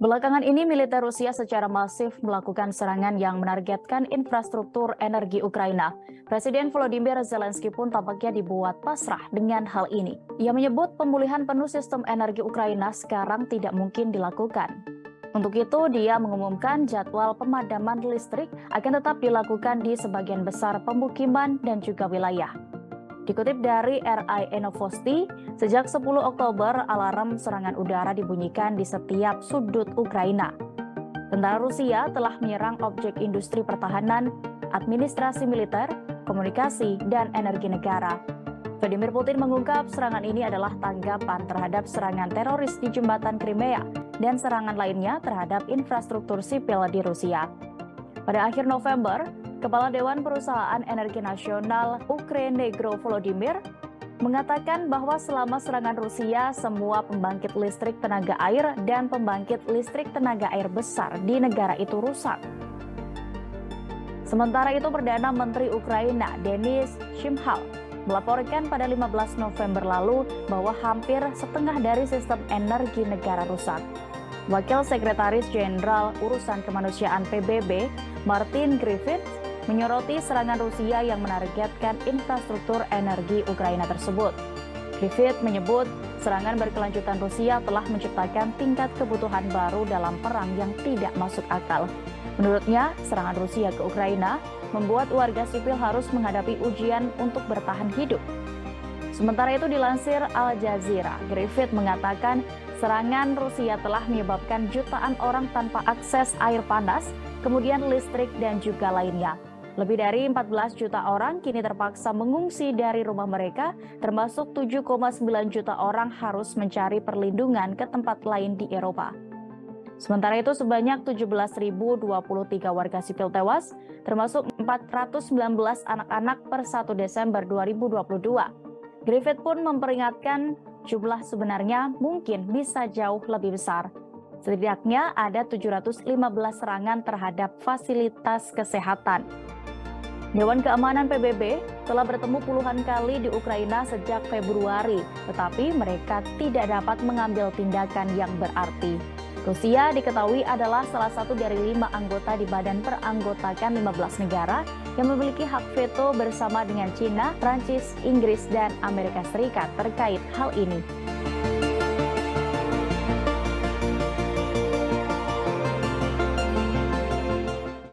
Belakangan ini militer Rusia secara masif melakukan serangan yang menargetkan infrastruktur energi Ukraina. Presiden Volodymyr Zelensky pun tampaknya dibuat pasrah dengan hal ini. Ia menyebut pemulihan penuh sistem energi Ukraina sekarang tidak mungkin dilakukan. Untuk itu, dia mengumumkan jadwal pemadaman listrik akan tetap dilakukan di sebagian besar pemukiman dan juga wilayah. Dikutip dari RIA Novosti, sejak 10 Oktober alarm serangan udara dibunyikan di setiap sudut Ukraina. Tentara Rusia telah menyerang objek industri pertahanan, administrasi militer, komunikasi, dan energi negara. Vladimir Putin mengungkap serangan ini adalah tanggapan terhadap serangan teroris di jembatan Crimea dan serangan lainnya terhadap infrastruktur sipil di Rusia. Pada akhir November, Kepala Dewan Perusahaan Energi Nasional Ukrenegro Volodymyr mengatakan bahwa selama serangan Rusia, semua pembangkit listrik tenaga air dan pembangkit listrik tenaga air besar di negara itu rusak. Sementara itu, Perdana Menteri Ukraina Denis Shmyhal melaporkan pada 15 November lalu bahwa hampir setengah dari sistem energi negara rusak. Wakil Sekretaris Jenderal Urusan Kemanusiaan PBB, Martin Griffiths, menyoroti serangan Rusia yang menargetkan infrastruktur energi Ukraina tersebut. Griffiths menyebut serangan berkelanjutan Rusia telah menciptakan tingkat kebutuhan baru dalam perang yang tidak masuk akal. Menurutnya, serangan Rusia ke Ukraina membuat warga sipil harus menghadapi ujian untuk bertahan hidup. Sementara itu, dilansir Al Jazeera, Griffiths mengatakan serangan Rusia telah menyebabkan jutaan orang tanpa akses air panas, kemudian listrik dan juga lainnya. Lebih dari 14 juta orang kini terpaksa mengungsi dari rumah mereka, termasuk 7,9 juta orang harus mencari perlindungan ke tempat lain di Eropa. Sementara itu, sebanyak 17.023 warga sipil tewas, termasuk 419 anak-anak per 1 Desember 2022. Griffith pun memperingatkan jumlah sebenarnya mungkin bisa jauh lebih besar. Setidaknya ada 715 serangan terhadap fasilitas kesehatan. Dewan Keamanan PBB telah bertemu puluhan kali di Ukraina sejak Februari, tetapi mereka tidak dapat mengambil tindakan yang berarti. Rusia diketahui adalah salah satu dari 5 anggota di Badan Peranggotakan 15 negara yang memiliki hak veto bersama dengan China, Prancis, Inggris, dan Amerika Serikat terkait hal ini.